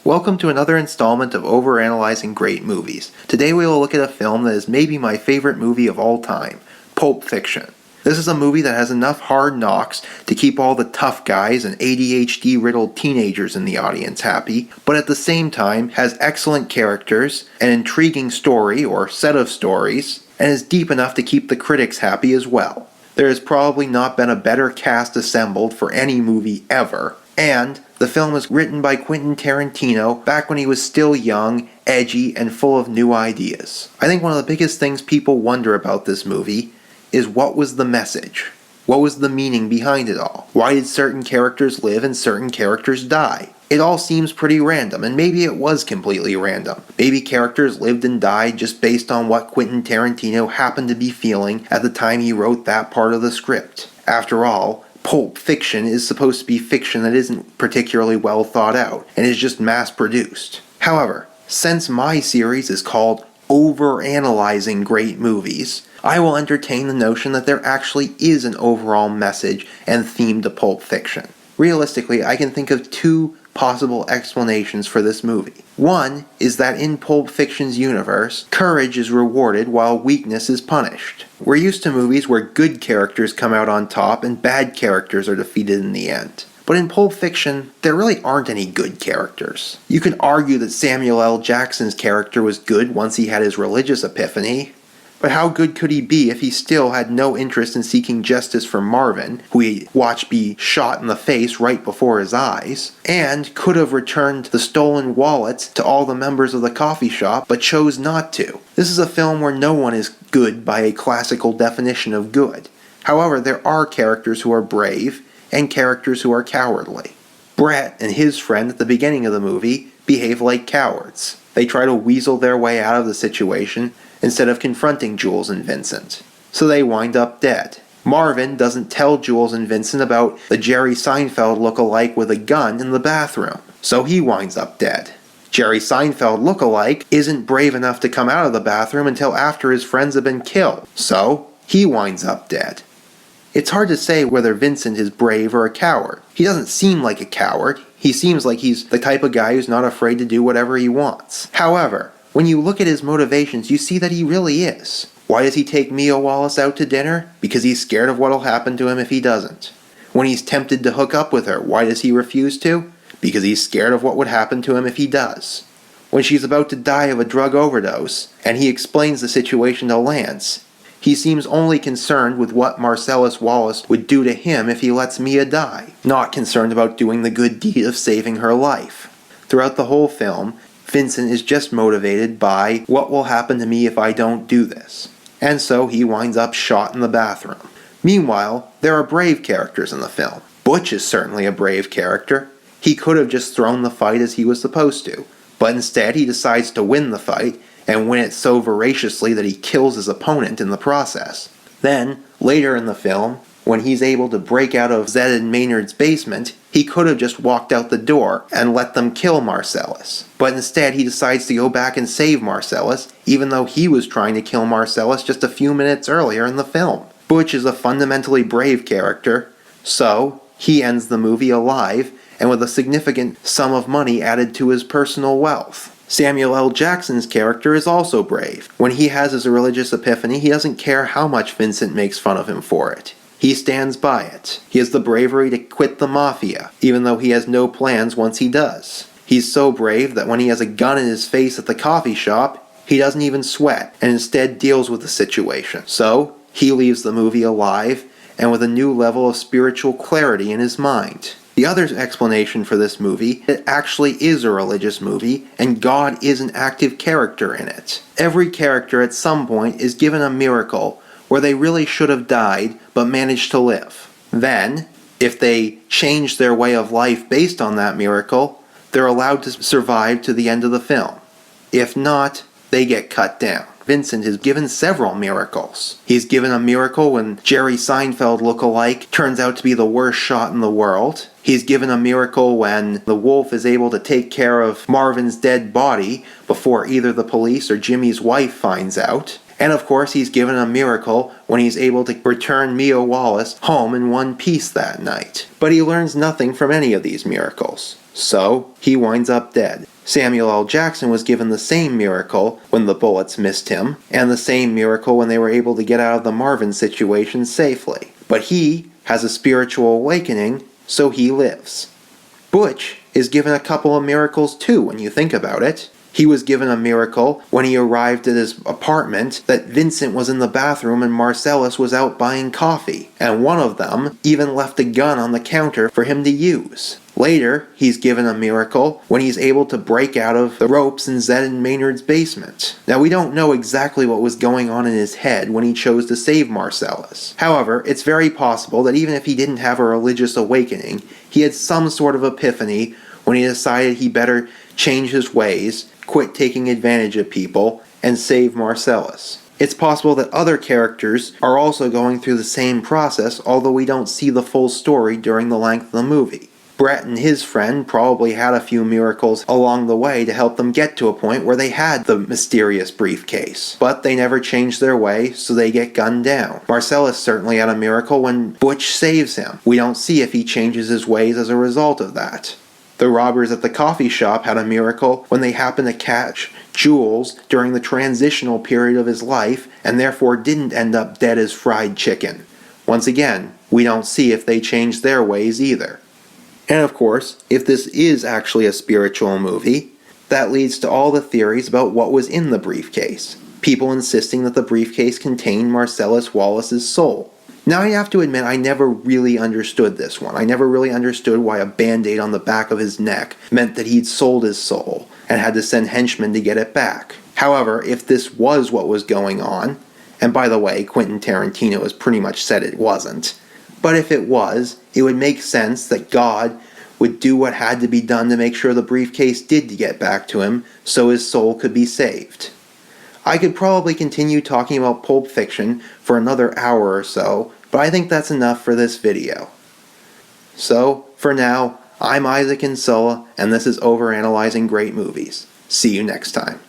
Welcome to another installment of Overanalyzing Great Movies. Today we will look at a film that is maybe my favorite movie of all time, Pulp Fiction. This is a movie that has enough hard knocks to keep all the tough guys and ADHD-riddled teenagers in the audience happy, but at the same time has excellent characters, an intriguing story or set of stories, and is deep enough to keep the critics happy as well. There has probably not been a better cast assembled for any movie ever, and the film was written by Quentin Tarantino back when he was still young, edgy, and full of new ideas. I think one of the biggest things people wonder about this movie is what was the message? What was the meaning behind it all? Why did certain characters live and certain characters die? It all seems pretty random, and maybe it was completely random. Maybe characters lived and died just based on what Quentin Tarantino happened to be feeling at the time he wrote that part of the script. After all, Pulp Fiction is supposed to be fiction that isn't particularly well thought out, and is just mass-produced. However, since my series is called Overanalyzing Great Movies, I will entertain the notion that there actually is an overall message and theme to Pulp Fiction. Realistically, I can think of two possible explanations for this movie. One is that in Pulp Fiction's universe, courage is rewarded while weakness is punished. We're used to movies where good characters come out on top and bad characters are defeated in the end. But in Pulp Fiction, there really aren't any good characters. You can argue that Samuel L. Jackson's character was good once he had his religious epiphany, but how good could he be if he still had no interest in seeking justice for Marvin, who he watched be shot in the face right before his eyes, and could have returned the stolen wallets to all the members of the coffee shop, but chose not to? This is a film where no one is good by a classical definition of good. However, there are characters who are brave, and characters who are cowardly. Brett and his friend at the beginning of the movie behave like cowards. They try to weasel their way out of the situation instead of confronting Jules and Vincent. So they wind up dead. Marvin doesn't tell Jules and Vincent about the Jerry Seinfeld look-alike with a gun in the bathroom. So he winds up dead. Jerry Seinfeld look-alike isn't brave enough to come out of the bathroom until after his friends have been killed. So he winds up dead. It's hard to say whether Vincent is brave or a coward. He doesn't seem like a coward. He seems like he's the type of guy who's not afraid to do whatever he wants. However, when you look at his motivations, you see that he really is. Why does he take Mia Wallace out to dinner? Because he's scared of what'll happen to him if he doesn't. When he's tempted to hook up with her, why does he refuse to? Because he's scared of what would happen to him if he does. When she's about to die of a drug overdose, and he explains the situation to Lance, he seems only concerned with what Marcellus Wallace would do to him if he lets Mia die, not concerned about doing the good deed of saving her life. Throughout the whole film, Vincent is just motivated by what will happen to me if I don't do this. And so he winds up shot in the bathroom. Meanwhile, there are brave characters in the film. Butch is certainly a brave character. He could have just thrown the fight as he was supposed to, but instead he decides to win the fight and win it so voraciously that he kills his opponent in the process. Then, later in the film, when he's able to break out of Zed and Maynard's basement, he could have just walked out the door and let them kill Marcellus. But instead he decides to go back and save Marcellus, even though he was trying to kill Marcellus just a few minutes earlier in the film. Butch is a fundamentally brave character, so he ends the movie alive and with a significant sum of money added to his personal wealth. Samuel L. Jackson's character is also brave. When he has his religious epiphany, he doesn't care how much Vincent makes fun of him for it. He stands by it. He has the bravery to quit the mafia, even though he has no plans once he does. He's so brave that when he has a gun in his face at the coffee shop, he doesn't even sweat, and instead deals with the situation. So, he leaves the movie alive, and with a new level of spiritual clarity in his mind. The other explanation for this movie, it actually is a religious movie, and God is an active character in it. Every character at some point is given a miracle where they really should have died, but managed to live. Then, if they change their way of life based on that miracle, they're allowed to survive to the end of the film. If not, they get cut down. Vincent is given several miracles. He's given a miracle when Jerry Seinfeld look-alike turns out to be the worst shot in the world. He's given a miracle when the wolf is able to take care of Marvin's dead body before either the police or Jimmy's wife finds out. And of course, he's given a miracle when he's able to return Mia Wallace home in one piece that night. But he learns nothing from any of these miracles. So, he winds up dead. Samuel L. Jackson was given the same miracle when the bullets missed him, and the same miracle when they were able to get out of the Marvin situation safely. But he has a spiritual awakening, so he lives. Butch is given a couple of miracles too when you think about it. He was given a miracle when he arrived at his apartment that Vincent was in the bathroom and Marcellus was out buying coffee, and one of them even left a gun on the counter for him to use. Later, he's given a miracle when he's able to break out of the ropes in Zed and Maynard's basement. Now, we don't know exactly what was going on in his head when he chose to save Marcellus. However, it's very possible that even if he didn't have a religious awakening, he had some sort of epiphany when he decided he better change his ways, quit taking advantage of people, and save Marcellus. It's possible that other characters are also going through the same process, although we don't see the full story during the length of the movie. Brett and his friend probably had a few miracles along the way to help them get to a point where they had the mysterious briefcase. But they never changed their way, so they get gunned down. Marcellus certainly had a miracle when Butch saves him. We don't see if he changes his ways as a result of that. The robbers at the coffee shop had a miracle when they happened to catch Jules during the transitional period of his life and therefore didn't end up dead as fried chicken. Once again, we don't see if they changed their ways either. And of course, if this is actually a spiritual movie, that leads to all the theories about what was in the briefcase. People insisting that the briefcase contained Marcellus Wallace's soul. Now I have to admit I never really understood this one. I never really understood why a band-aid on the back of his neck meant that he'd sold his soul and had to send henchmen to get it back. However, if this was what was going on, and by the way, Quentin Tarantino has pretty much said it wasn't, but if it was, it would make sense that God would do what had to be done to make sure the briefcase did get back to him so his soul could be saved. I could probably continue talking about Pulp Fiction for another hour or so, but I think that's enough for this video. So, for now, I'm Isaac Insulla, and this is Overanalyzing Great Movies. See you next time.